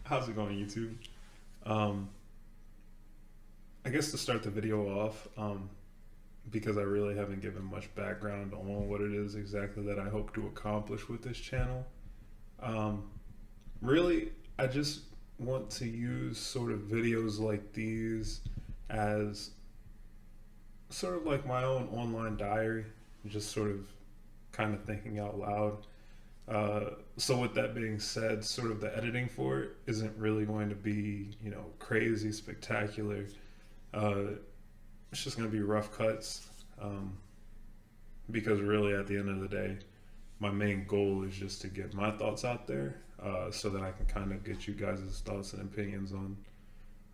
How's it going, YouTube? Um, I guess to start the video off, because I really haven't given much background on what it is exactly that I hope to accomplish with this channel. Um, Really, I just want to use sort of videos like these as sort of like my own online diary, just sort of kind of thinking out loud. So with that being said, sort of the editing for it isn't really going to be, crazy spectacular. Uh, it's just going to be rough cuts, um, because really at the end of the day, my main goal is just to get my thoughts out there, so that I can kind of get you guys' thoughts and opinions on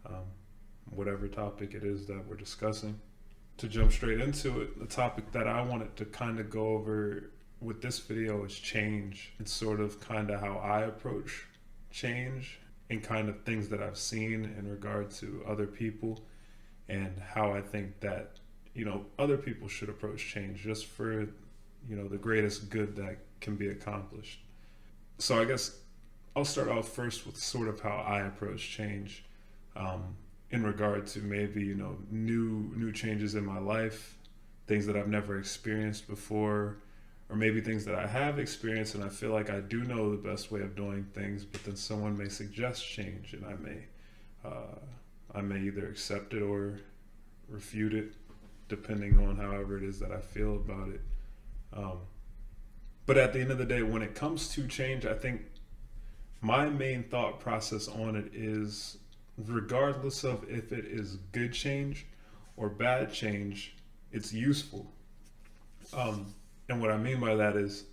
um, whatever topic it is that we're discussing. To jump straight into it, the topic that I wanted to kind of go over with this video is change. It's sort of kind of how I approach change and kind of things that I've seen in regard to other people and how I think that, other people should approach change just for, the greatest good that can be accomplished. So I guess I'll start off first with sort of how I approach change, in regard to maybe, new changes in my life, things that I've never experienced before, or maybe things that I have experienced and I feel like I do know the best way of doing things, but then someone may suggest change and I may either accept it or refute it, depending on however it is that I feel about it. Um, but at the end of the day, when it comes to change, I think my main thought process on it is, regardless of if it is good change or bad change, it's useful. And what I mean by that is,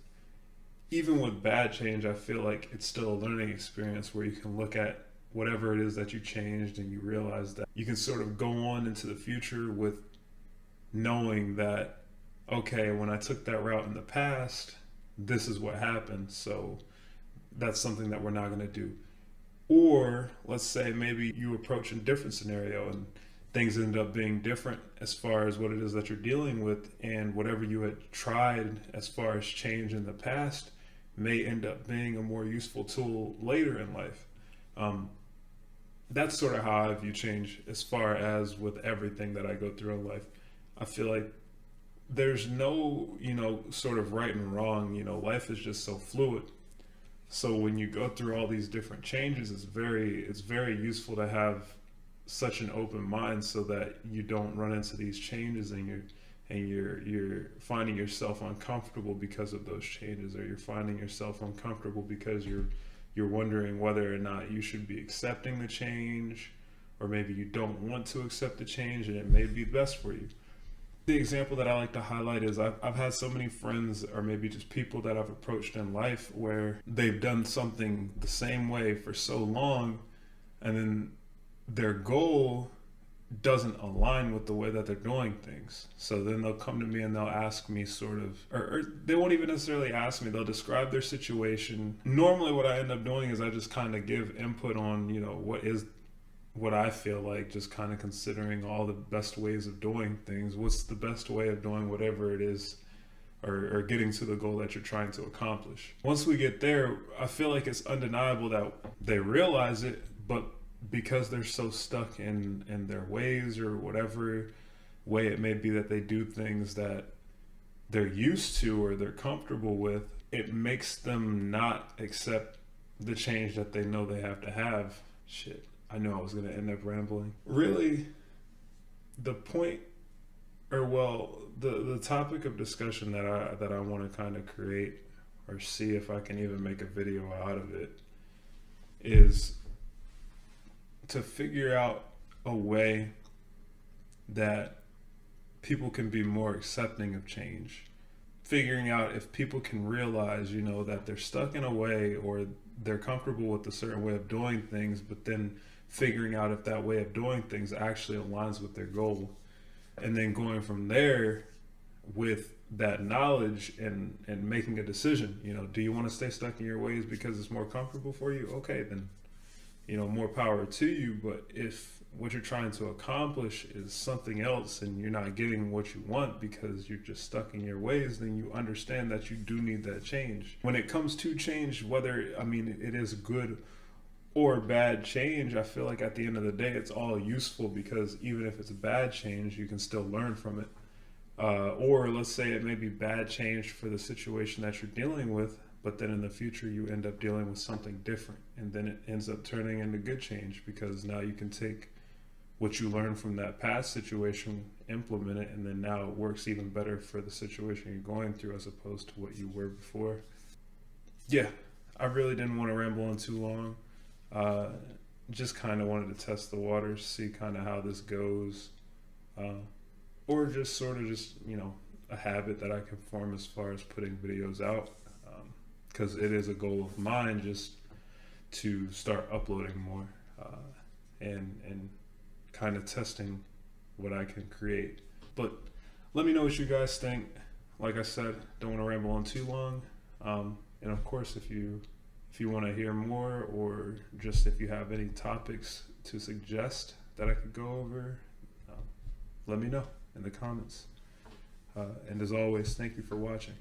even with bad change, I feel like it's still a learning experience where you can look at whatever it is that you changed and you realize that you can sort of go on into the future with knowing that, okay, when I took that route in the past, this is what happened. So that's something that we're not going to do. Or let's say maybe you approach a different scenario and things end up being different as far as what it is that you're dealing with, and whatever you had tried as far as change in the past may end up being a more useful tool later in life. Um, that's sort of how I view change as far as with everything that I go through in life. I feel like there's no, sort of right and wrong. Life is just so fluid. So when you go through all these different changes, it's very useful to have such an open mind so that you don't run into these changes and you're finding yourself uncomfortable because of those changes, or you're finding yourself uncomfortable because you're wondering whether or not you should be accepting the change, or maybe you don't want to accept the change and it may be best for you. The example that I like to highlight is I've had so many friends, or maybe just people that I've approached in life, where they've done something the same way for so long, and then their goal doesn't align with the way that they're doing things. So then they'll come to me and they'll ask me sort of, or they won't even necessarily ask me, they'll describe their situation. Normally what I end up doing is I just kind of give input on, what I feel like, just kind of considering all the best ways of doing things. What's the best way of doing whatever it is, or getting to the goal that you're trying to accomplish. Once we get there, I feel like it's undeniable that they realize it, but because they're so stuck in their ways, or whatever way it may be that they do things that they're used to or they're comfortable with, it makes them not accept the change that they know they have to have. Shit. I know I was going to end up rambling. Really, the point, or well, the topic of discussion that I want to kind of create, or see if I can even make a video out of it, is to figure out a way that people can be more accepting of change. Figuring out if people can realize, that they're stuck in a way, or they're comfortable with a certain way of doing things, but then figuring out if that way of doing things actually aligns with their goal, and then going from there with that knowledge and making a decision. Do you want to stay stuck in your ways because it's more comfortable for you? Okay, then more power to you. But if what you're trying to accomplish is something else and you're not getting what you want because you're just stuck in your ways, then you understand that you do need that change. When it comes to change, whether, it is good or bad change, I feel like at the end of the day, it's all useful, because even if it's a bad change, you can still learn from it. Or let's say it may be bad change for the situation that you're dealing with, but then in the future you end up dealing with something different, and then it ends up turning into good change, because now you can take what you learned from that past situation, implement it, and then now it works even better for the situation you're going through as opposed to what you were before. Yeah, I really didn't want to ramble on too long. Uh, just kind of wanted to test the waters, see kind of how this goes, uh, or just sort of just, a habit that I can form as far as putting videos out. Because it is a goal of mine just to start uploading more, and kind of testing what I can create. But let me know what you guys think. Like I said, don't want to ramble on too long. And of course, if you want to hear more, or just if you have any topics to suggest that I could go over, let me know in the comments. And as always, thank you for watching.